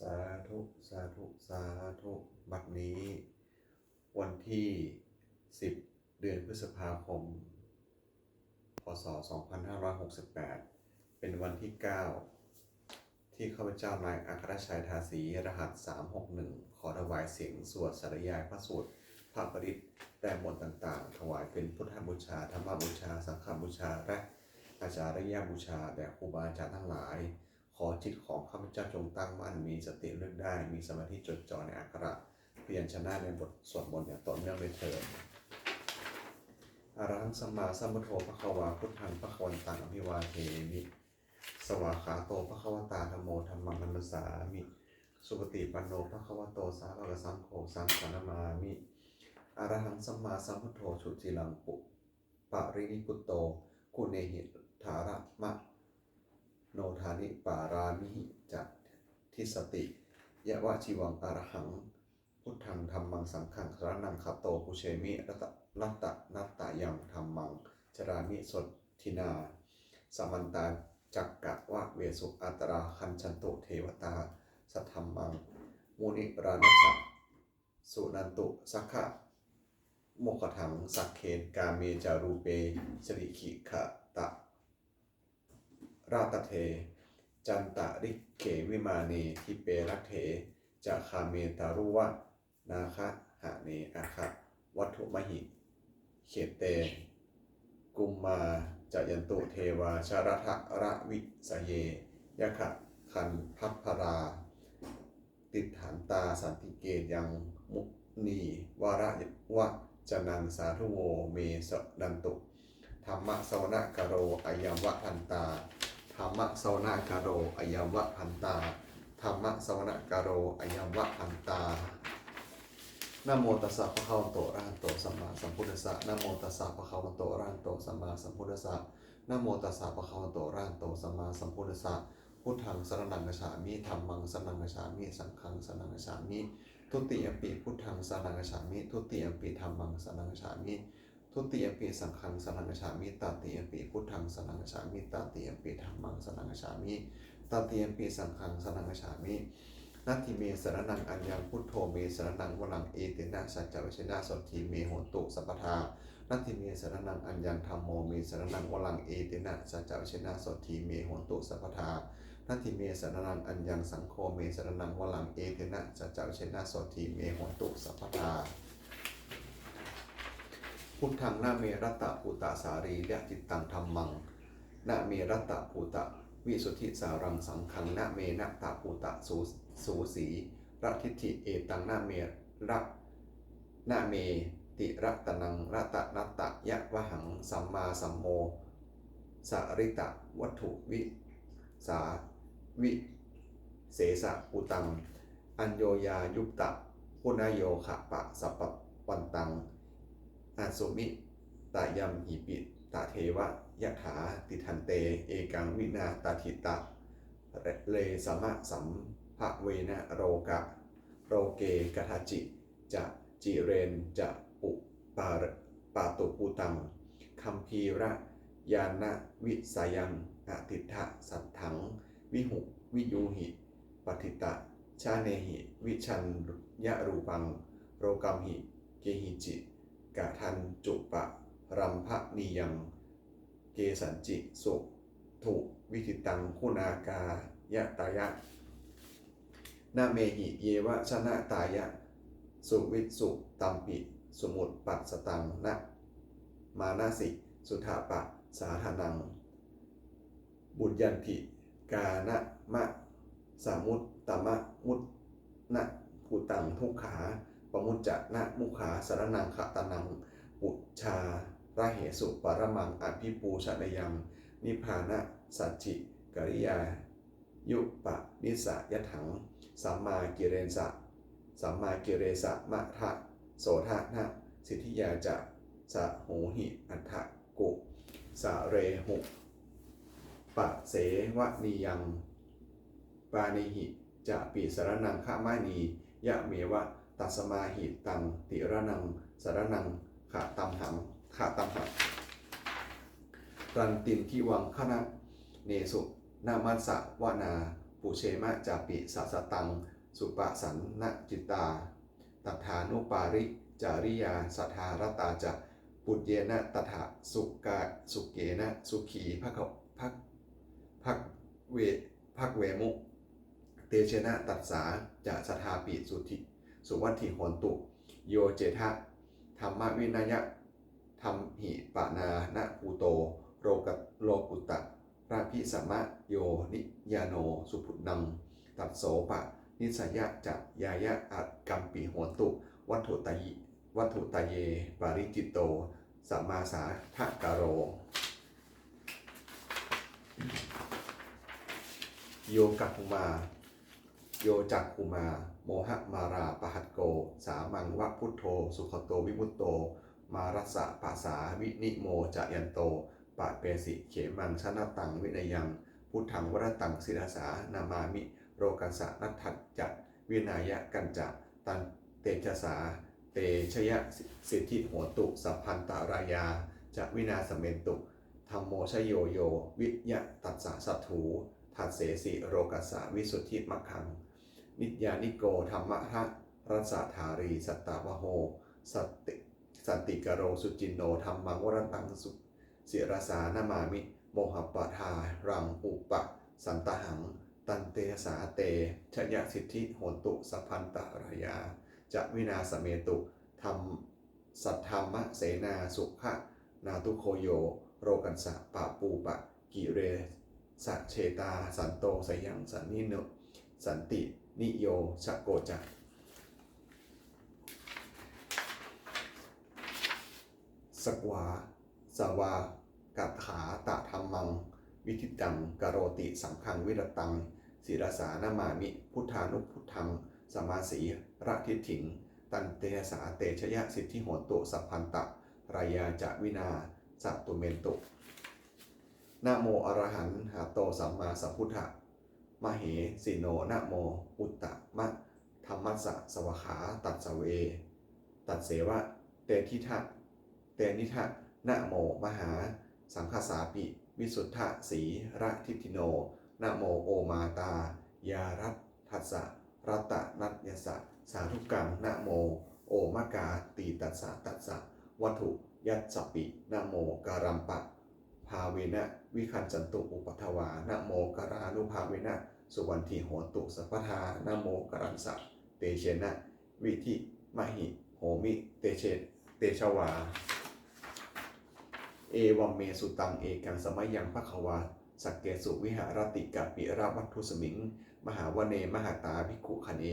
สาธุ สาธุ สาธุ บัดนี้ วันที่ 10 เดือนพฤษภาคม พศ 2568 เป็นวันที่ 9 ที่ข้าพเจ้านายอัครชัยทาสีรหัส 361 ขอถวายเสียงสวดสาธยายพระสูตรพระปริตรแต่บทต่างๆ ถวายเป็นพุทธบูชา ธรรมบูชา สังฆบูชา และอาจารยบูชาแด่ครูบาอาจารย์ทั้งหลาย ขอจิตของข้าพเจ้าจงตั้งมั่นมีสติเลือกได้มีสมาธิจดจ่อในอักขระพยัญชนะในบทสวดมนต์อย่างต่อเนื่องเลยเถิดอะระหังสัมมาสัมพุทโธภควาพุทธังภควันตังอภิวาเทมิสวากขาโตภควตาธัมโมธัมมังนัมสสามิสุปฏิปันโนภควโตสาวกสังโฆสังฆนามามิอะระหังสัมมาสัมพุทโธชุติลังปุปะรินิพุตโตกุเนหิฐาระมะโนธานิปารามิหิจัตทิสติยะวะชีวังอรหังพุทธังธัมมังสังฆังสรณังคัตโตปุเชมิรัตนัตตายังธัมมังจรามิสดทินาสมันตาจักกะวะเวสุอัตราคัญชันตุเทวตาสัทธัมมังมุนิรานัชสุนันตุสักขะโมกขังสักเคนกาเมจารูเปสริขิขะตะราตเทจันตะริเขวิมาเนทิเปรักเถจะคาเมตารุวะนาคะหะเนอาคะวัตถุมหิเขเตกุมมาจะยันตุเทวาชารัทะระวิสเยยะขะคันพัพพราติฐานตาสันติเกยังมุนีวาระวะจนังสาธุโวเมสนันตุธรรมะสวนกโรอายัมวะพันตาธรรมะสวนกโรอายัมวะพันตาธรรมะสวนกโรอายัมวะพันตานะโมตัสสะภะคะวะโตอะระหะโตสัมมาสัมพุทธัสสะนะโมตัสสะภะคะวะโตอะระหะโตสัมมาสัมพุทธัสสะนะโมตัสสะภะคะวะโตอะระหะโตสัมมาสัมพุทธัสสะพุทธังสรณังคัจฉามิธัมมังสรณังคัจฉามิสังฆังสรณังคัจฉามิทุติยมปิพุทธังสรณังคัจฉามิทุติยมปิธัมมังสรณังคัจฉามิทุติยมปิสังฆังสรณังคัจฉามิตติยมปิพุทธังสรณังคัจฉามิตติยมปิธัมมังสรณังคัจฉามิตติยมปิสังฆังสรณังคัจฉามินัตถิเมสรณังอัญญังพุทโธเมสรณังวรังเอเตนะสัจจวัชนะสทธีเมโหตุสัพพทานัตถิเมสรณังอัญญังธัมโมเมสรณังวรังเอเตนะสัจจวัชนะสทธีเมโหตุสัพพทานัตถิเมสรณังอัญญังสังโฆเมสรณังวรังเอเตนะสัจจวัชนะสทธีเมโหตุสัพพทาพุทธังนาเมรัตตะภูตะสารียะจิตตังธัมมังนาเมรัตตะภูตะวิสุทธิสารังสังฆังนาเมนะตะภูตะสูสีรัทิฏฐิเอตังนาเมระนาเมติรัตนังรัตนัตตะยะวะหังสัมมาสัมโมสาริตะวัตถุวิสาวิเสสะปุตังอัญโยยายุปตะปุณโยขะปะสัพปวันตังอาสุมิตายัมหิปิตะเทวะยะถาติทันเตเอกังวินาตาทิตะเลสมะสัมภเวนะโรกะโรเกกทาจิจะจิเรนจะปุปาตุปุตังคัมภีระยานะวิสายังอติถะสัทถังวิหุวิยูหิปฏิตะชาเนหิวิชันยะรูปังโรกัมหิเกหิจิกะทันจุปะรัมภนิยังเกสัญจิสุถุวิธิตังคุณากายะตายะนาเมหิเยวะชนะตายะสุวิสุตัมปิสมุตปัสสตังนะมานาสิสุทาปะสาธานังบุญยันติกานะมะสามุตตมะมุตนะภูตังทุกขาปมุจจะนะมุขาสรนังขะตะนังปุชาระเหสุปรมังอภิปูชนยังนิพพานะสัจจิกริยายุปะนิสยถังสัมมากิเรสะสัมมากิเรสะมะทะโสทะนะสิทธิยาจะสะโหหิอัฏฐกุสะเรหุปะเสวะนียังปานิหิจะปิสรนังขะมานียะเมวะตัสมาหิตังติระนังสรนังขะตัมหังรันตินที่วังคณะเนสุนามัสสะวนา ปุเชมะจาปิสัสตังสุปสันนจิตาตัฐานุปาริจาริยาสัทธารตาจะปุจเยนะตถาสุเกนะสุขีภักเวภักเวมุเตเชนะตัสสาจะสถาปิสุวัตถิโหนตุโยเจทะธรรมวินัยธรรมหิปานานะภูโตโลกุตตะราภิสัมมะโยนิยาโนสุพุนังตัสโสปะนิสยะจะยายะอักัมปิโหนตุวัตถุตเยปาริจิตโตสัมมาสาทะกะโรโยกัคคุมาโยจักคุมาโมหะมาราปหัตโกสามังวะพุทโธสุขโตวิมุตโตมารัสสะภาษาวินิโมจะยันโตปะเปสิเขมังชนะตังวินยังพุทธังวรตังศิรสานามามิโรกัสสะนัตถัจจะวินายะกันจะตันเตชะสาเตชยสิทธิโหตุสัพพันตารายาจะวินาสเมนตุธรรมโมชโยโยวิยะตัสสะสัตถูทัสเสสิโรกัสสะวิสุทธิมัคคังนิจญานิโกธรรมะทะรัสสะธารีสัตตาวโหสันติกโรสุจินโนธรรมังวรตังสุเสียรสานามามิโมหปะทารังอุปะสันตหังตันเตสาเตชยสิทธิโหตุสัพพันตารายาจะวินาสเมตุธรรมสัทธรรมเสนาสุขะนาตุโคโยโรกันสะปะปูปะกิเรสัเชตาสันโตสยังสันนิโนสันตินิโยชะโกจะสกวาสวากัตขาตะธรรมังวิธิตังกโรติสังฆังวิรตังศิรสานามามิพุทธานุพุทธังสมาสีระทิถิงตันเตสาเตชยสิทธิโหตุสัพพันตะรายาจะวินาสัตุเมนตุนะโมอรหันหาโตสัมมาสัพพุทธะมเหสิโนนะโมอุตตะมะธรรมัสสะสวขาตัดสเวตัดเสวะเตนิทะนะโมมหาสังฆสาปิวิสุทธะสีระทิติโนนะโมโอมาตายารัตทัสสะรัตตนัตยสะสาธุกังนะโมโอมกาตีตัสสะตัสสะวัตถุยัสสปินะโมการัมปะภาเวนะวิคันจันตุอุปัฏฐวานะโมกรานุภาเวนะสุวรรณทีโหตุสัพพทานะโมกรังสะเตเชนะวิธิมหิโหมิเตชวาเอวัมเมสุตังเอกังสมัยยังภควาสักเกสุวิหารติกะปิราวัตถุสมิงมหาวเนมหาตาภิกขุคเน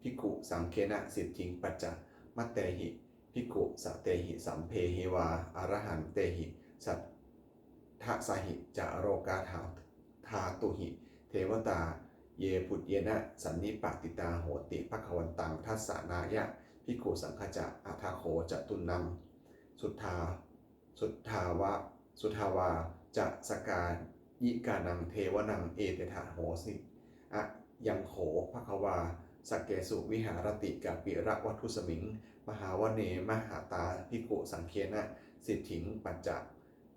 ภิกขุสังเคนะสิทธิงปัจจะมัตเตหิภิกขุสะเตหิสัมเพเฮวาอรหันเตหิสัทธะสหิจะโรกาธาตุหิเทวตาเยพุทเยนะสันนิปติตาโหติภควันตังทัสสานายะภิกขุสังฆจะอัทาโคจตุนังสุทธาวาจะสกายิกานังเทวนังเอเตถาโหสิอะยังโขภควาสกเกสุวิหารติกะปิระวัตถุสมิงมหาวเนมหาตาภิกขุสังเคนะสิทธิงปัจจะ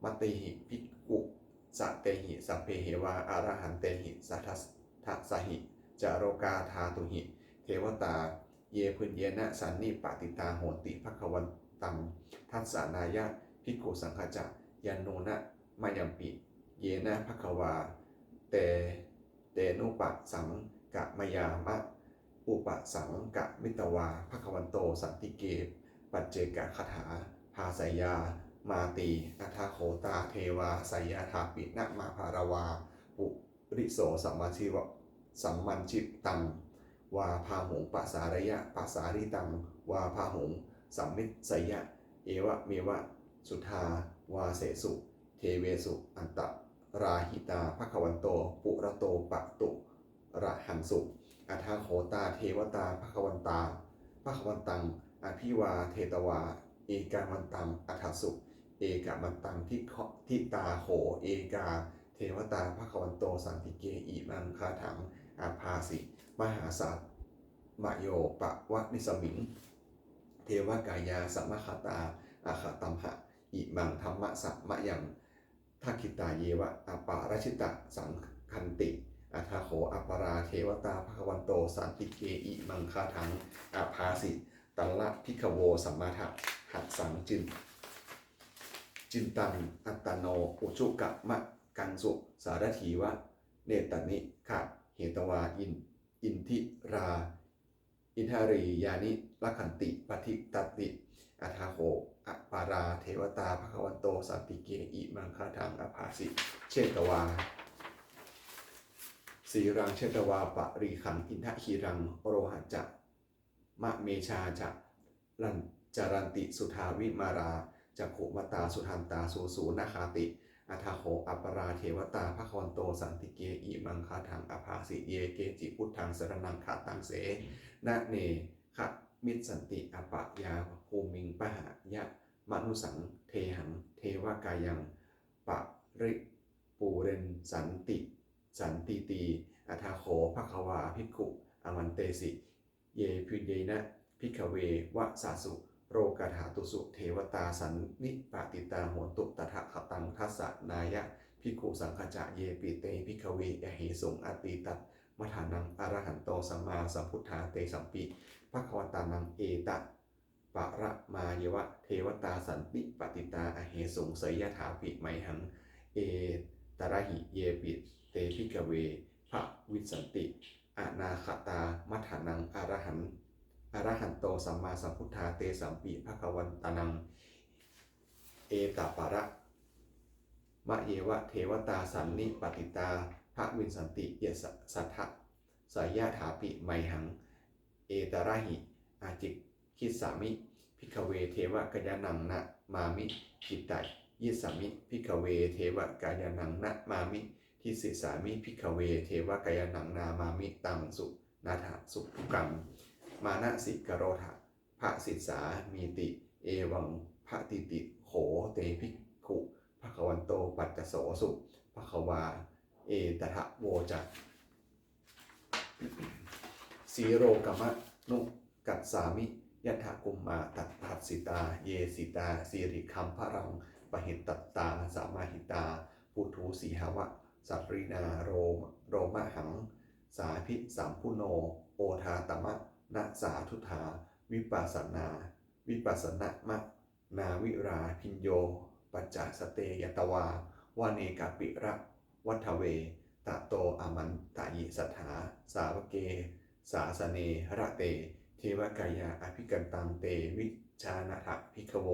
มัตติหิภิกขุสะเตหิสัพเพเหวาอรหันเตหิสัทธัสสหิจาโรกาธาตุหิเทวตาเยพุญเยนะสันนิปติตาโหติภควันตังทัสสานายะภิกขุสังฆจะยันโนนะมายัมปิเยนะภควาเตนุปะสังกะมยามะอุปสังกะมิตวาภควันโตสันติเกปัจเจกะคถาภาสยามาตีอัทาโคตาเทวาสยาธาปินะมาภารวาปุริโสสัมมันชิตังวาพาหงปัสสารยะปัสสาริตังวาพาหงสัมมิสยะเอวะเมวะสุทาวาเสสุเทเวสุอันตราหิตาภควันโตปุระโตปะตุระหังสุอัทาโขตาเทวตาภควันตังอภิวาเทตวาเอกามันตังอัฏสุเอกามันตังทิตาโหเอกาเทวตาภควันโตสันติเกอิมังคาถังอาภาสิมหาสัตมโยปะวะนิสมิงเทวกายาสัมมคตาอาคตัมหะอิมังธรรมะสัมมะยังทักขิตาเยวะอปาราชิตะสังคันติ อัฏฐโขอัปปราเทวตาภควันโตสันติเกอิมังคาทังอาภาสิตัลละพิกโวสัมมาทะหัสสังจินตังอัตตโนอุชุกะมะกังสุสารถีวะเนตนิขะเหตวาอินทิราอินทารียานิลักขันติปฏิตติอัฏฐโขอัปปาราเทวตาภควันโตสันติเกอิมังคาทังอภาสิเชตวาสีรังเชตวาปะรีขังอินทะคีรังโรหัจจะมะเมชาจะลันจารันติสุทาวิมาราจักขุมตาสุทันตาสูนาคาติอัฏฐโขอัปปราเทวตาภควันโตสันติเกอิมังคาทังอภาสิเยเกจิพุทธังสรณังขาตังเสนะเนขะมิตสันติอปะยาภูมิงปะหายะมนุสังเทหังเทวกายังปะริปูเรนสันติตีอัฏฐโขภควาภิกขุอมันเตสิเยพิเยนะภิกขเววะสาสุโรกถาตุสุเทวตาสันนิปติตาโหตุตถะขตังทัสสะนายะภิกขุสังฆจะเยปิเตภิกขเวอเหสุงอติตัตมัฐานังอรหันโตสัมมาสัมพุทธาเตสัมปิภควตานังเอตะปะระมายวะเทวตาสันติปติตาอเหสุงเสยยถาปิไมหังเอตระหิเยปิเตภิกขเวภวิสันติอนาคตามัฐานังอรหันโตสัมมาสัมพุทธาเตสัมปิภควันตานังเอตปะระมะเยวะเทวตาสันนิปติตาภวิสันติเยสัทธะสยถาปิไมหังเอตระหิอาจิกคิสามิภิกขเวเทวกายานังนะมามิจิตตัยยิสามิภิกขเวเทวกายานังนะมามิทิสิสามิภิกขเวเทวกายานังนามามิตังสุนาถสุทุกังมานะสิกโรธะภะสิสามีติเอวังภะติติโขเตภิกขุภควันโตปัจจโสสุภควาเอตถะโวจักสีโรกมะนุกัสสามิยถากุมมาตัดผัสสิตาเยสิตาสิริคัมภรังปหิตตตาสามาหิตาปุถุสีหวะสัตรินาโรมะหังสาภิสัมพุโนโอทาตมะนะสาทุธาวิปัสสนะมะนาวิราพิญโยปัจจสเตยตวาวาเนกาปิระวัฏเวตะโตอามันตายิสัทธาสาวเกสาสเนระเตเทวกายาอภิกันตังเตวิชานะทะภิกขโว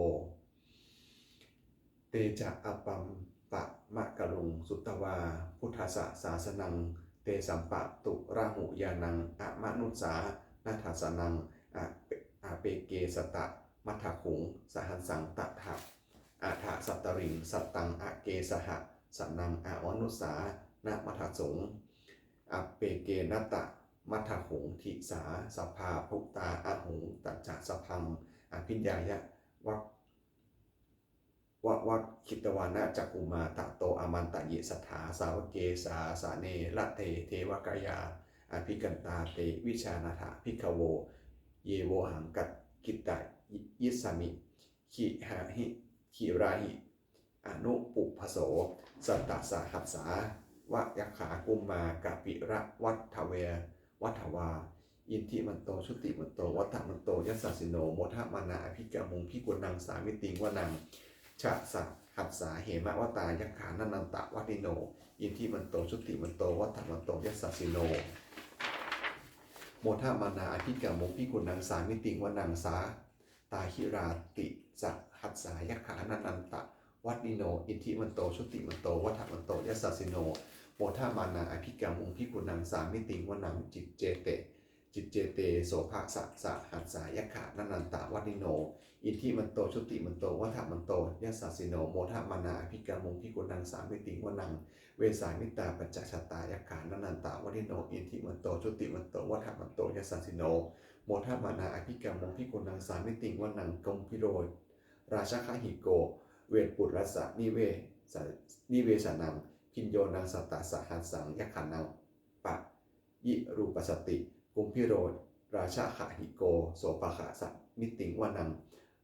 เตจะอปัมปะมะกะลุงสุตตวาพุทธสสาสนังเตสัมปะตุราหุยานังอะมะนุสานาทัสนังอะเปเกสตะมัทถขุงสหันสังตถะอาถาสัตตริงสัตตังอะเกสหะสันนังอะวนุสานะมัทถสงอะเปเกนัตตะมัทถขุงทิสาสภาภุตาอะหุงตัจจะสพังอภิญญายะวักคิตวานะจักกุมาตะโตอมันตะยิสัทธาสาวเกสาสาเนละเตเทวกายาอภิกันตาเตวิชานาถาภิกขโวเยโวหังกัตกิตตะยิสมิขิหาหิขิราหิอนุปุพโสสัตตสาหัสสาวะยักขากุมมากะปิระวัฏเววัฏวาอินทิมันโตชุติมันโตวัฏมันโตยัสสสิโนโมทะมานาอภิกามุงพิกุนังสามิติงวนังชะสะหัสสาเหมะวตายักขานันนันตะวัติโนอินทิมันโตชุติมันโตวัฏมันโตยัสสสิโนโมทะมานาอภิกามุงพิกุนังสามิติงวนังสาตาหิราติจะหัสสายักขานันนันตะวัติโนอินทิมันโตชุติมันโตวัฏมันโตยัสสสิโนโมทามานาอภิกามุงพิกุนังสามิติงวนังจิตเจเตโสภะสะหัสสายักขานันนันตะวัติโนอินทิมันโตชุติมันโตวัฏมันโตยัสสสิโนโมทามานาอภิกามุงพิกุนังสามิติงวนังเวสามิตาปัจจชตายักขานันนันตะวัติโนอินทิมันโตชุติมันโตวัฏมันโตยัสสสิโนโมทามานาอภิกามุงพิกุนังสามิติงวนังกมพิโรราชคหิโกเวทปุรัสสะนิเวสนังพิญโยนังสัตตสหัสสังยักขานังปะยิรูปสติกุมพิโรราชาขหิโกโสปะขะสัมิติงวนัง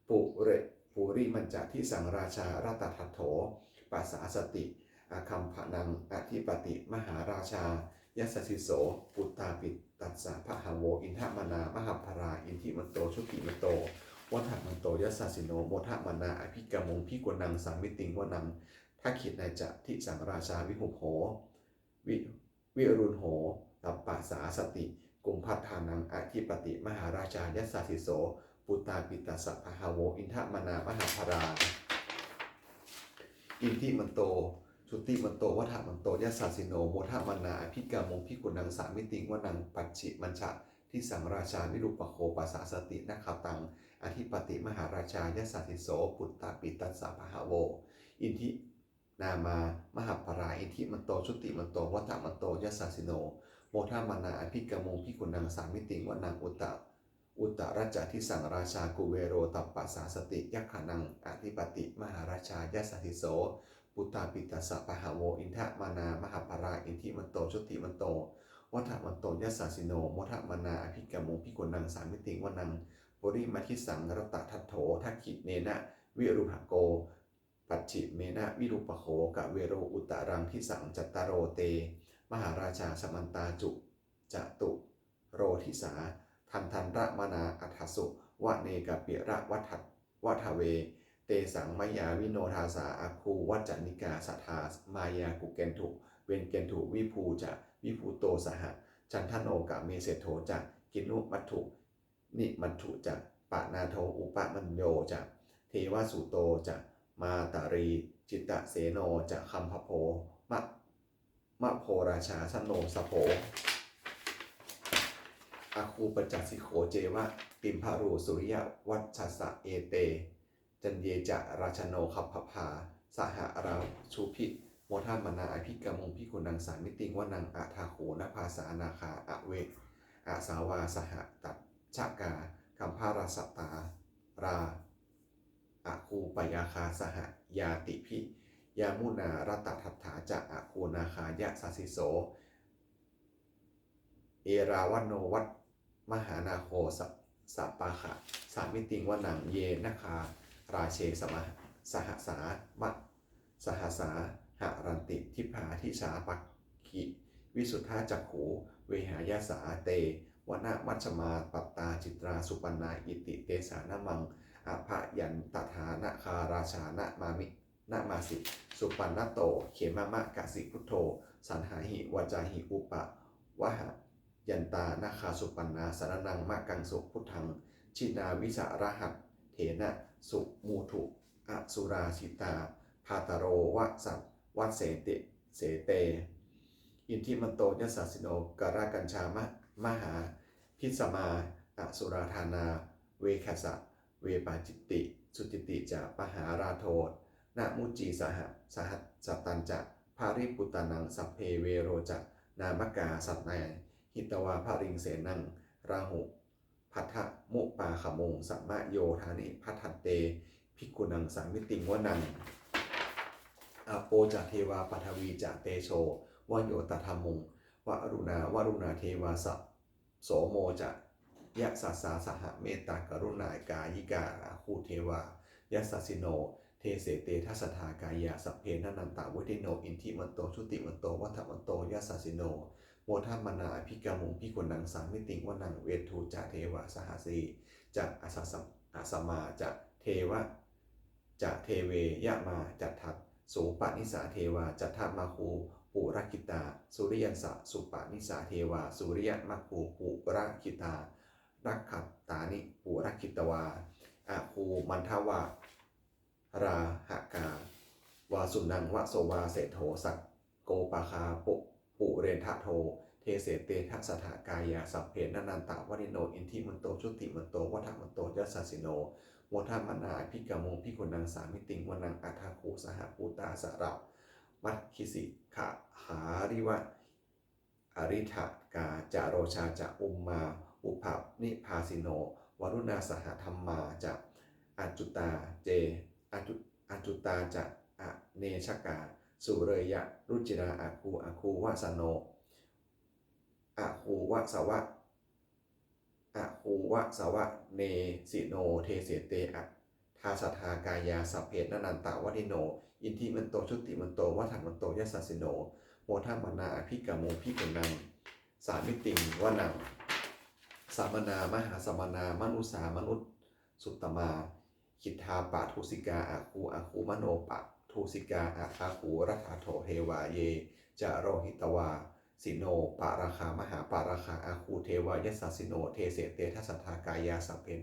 ปุริมัญจทิสังราชารัตถัตโถปัสสาสติอาคัมภนังอธิปติมหาราชา ยัสสสิโสปุตตาปิตัสสะพะหาโวอินทมนามหัพพราอินทิมันโตชุติมันโตวัฏมันโตยัสสสิโนโมทะมนาอภิกามงพิกุนังสามิติงวนังทักขิดนายจะทิสังราชาวิหุโหวิรุณโหตัปปะสาสติกุมพัฒานังอธิปติมหาราชายัสสสิโสปุตตาปิตัสสะพะหาโวอินทมนามหัพพราอินทิมันโตชุติมันโตวัฏมันโตยัสสสิโนโมทะมนาอภิกามงพิกุนังสามิติงวนังปัจฉิมัญชะที่สังราชาวิรุปโคปัสสาสตินักขตังอธิปติมหาราชายัสสสิโสปุตตาปิตัสสะพะหาโวอินทินามามหัพพราอินทิมันโตชุติมันโตวัฏมันโตยัสสสิโนโมทะมนาอภิกามงพิกุนังสามิติงวนังอุตรัจจทิสังราชากุเวโรตัปปะสาสติยักขานังอธิปติมหาราชายัสสสิโสปุตตาปิตัสสะปะหาโวอินทมานามหัพพราอินทิมันโตชุติมันโตวัฏมันโตยัสสสิโนโมทะมานาอภิกามงพิกุนังสามิติงวนังปริมัทิสังรตทัตโถทักขิเนนะวิรุหโกปัจฉิเมนะวิรุปโขกะเวโรอุตตรังทิสังจัตตโรเตมหาราชาสมันตาจุจตุโรทิสาทันระมนาอัฏฐสุวะเนกะเปียระวัฏเวเตสังมายาวิโนทาสาอาคูวัจจนิกาสัทธามายากุเกนถุเวนเกนถุวิภูจะวิภูโตสหจันทโนกะเมเสโธจะกินุมัตถุนิมัตถุจะปะนาโทอุปมัญโยจะเทวสุโตจะมาตารีจิตตเสโนจะคัมภโพมะโพราชาสโนสโภอาคูปจัสสิโขเจวะปิมพารูสุริยวัชสะเอเตจันเยจะราชโนคัพพภาสหราชูพิโมทามนาอภิกามงพิกุนังสามิติงวนังอาทาโขนภาสานาคาอเวอาสาวาสหตัดชากาคัมภาราสตาราอาคูปยาคาสหยาติพิยามุนารัตทัฏฐาจะอาคูนาคายะสาสิโสเอราวันโนวัตมหานาโคสัปปาขะสามิติงวนังเยนะคาราเชสมะสหสามะสหสาหะรันติทิพาทิชาปักขิวิสุทธาจักขูเวหายาสาเตวนามัชมาปัตตาจิตราสุปันนาอิติเตสานะมังอภยันตถานะคาราชานะมามินะมาสิสุปันนโตเขมะมะกะสิพุทโธสันหาหิวจาหิอุปะวะหะยันตานาคาสุปันนาสารนังมะกังสุพุทธังชินาวิสารหัตเถนะสุมูถุอสุราชิตาพาตโรวะสัตวัเสติเสเตอินทิมันโตยัสสสิโนกรากัญชามหาพิสมาอสุราธานาเวคัสสะเวปาจิตติสุจิติจะปหาราโทนะมุจีสหสัตตัญจะภาริปุตตานังสัพเพเวโรจะนามกาสัตนายหิตวาภาริงเสนังราหุพัทธมุปาขมงสัมมะโยธานิพัทธเตภิกขุนังสามิติงวนังอโปจะเทวาปัทวีจะเตโชวโยตถามุงวรุณาเทวาสะโสโมจะยะสาสาสหเมตตากรุณากายิกาคูเทวายัสสสิโนเทเสเตทัสถากายาสัพเพนันตาวุติโนอินทิมันโตชุติมันโตวัฏมันโตยัสสสิโนโมทามนาอภิกามงพิกุนังสามิติงวนังเวทูจะเทวาสหสีจะอาสมาจะเทวะจะเทเวยะมาจัตถัดสูปนิสาเทวาจัตถมาคูปุรกิตาสุริยันสะสุปนิสาเทวาสุริยมัคคูปุรกิตารักขัตตานิปุรกิตวาอาคูมันทวาราหกาวาสุนังวะโสวาเสโธสักโกปาคาปุเรนทะโทเทเสเตทัสถากายาสัพเพนันตาวริโนอินทิมันโตชุติมันโตวัฏมันโตยัสสสิโนโมทามนาภิกามงพิกุนังสามิติงวนังอัฏฐาคูสหปูตาสระมัตคิสิขะหาริวะอริทะกาจาโรชาจะอุมมาอุภานิพาสิโนวรุณาสหธรรมาจะอัจจุตาเจอัจจุตาจะอเนชกาสุเรยะรุจิราอาคูวะสโนอาคูวะสวะเนสิโนเทเสเตอะทาสทากายาสัพเพนันตาวริโนอินทิมันโตชุติมันโตวัฏมันโตยัสสสิโน โมทามนาอภิกโมพิกุนังสามิติงวนังสามนามหาสมนามนุสามนุษย์สุตตมาคิทธาปะทุสิกาอาคูมโนปะทุสิกาอาคูรัฐาโถเทวาเยจาโรหิตวาสิโนปาราคามหาปาราคาอาคูเทวายสสสิโนเทเสเตทัสสทากายาสัพเพน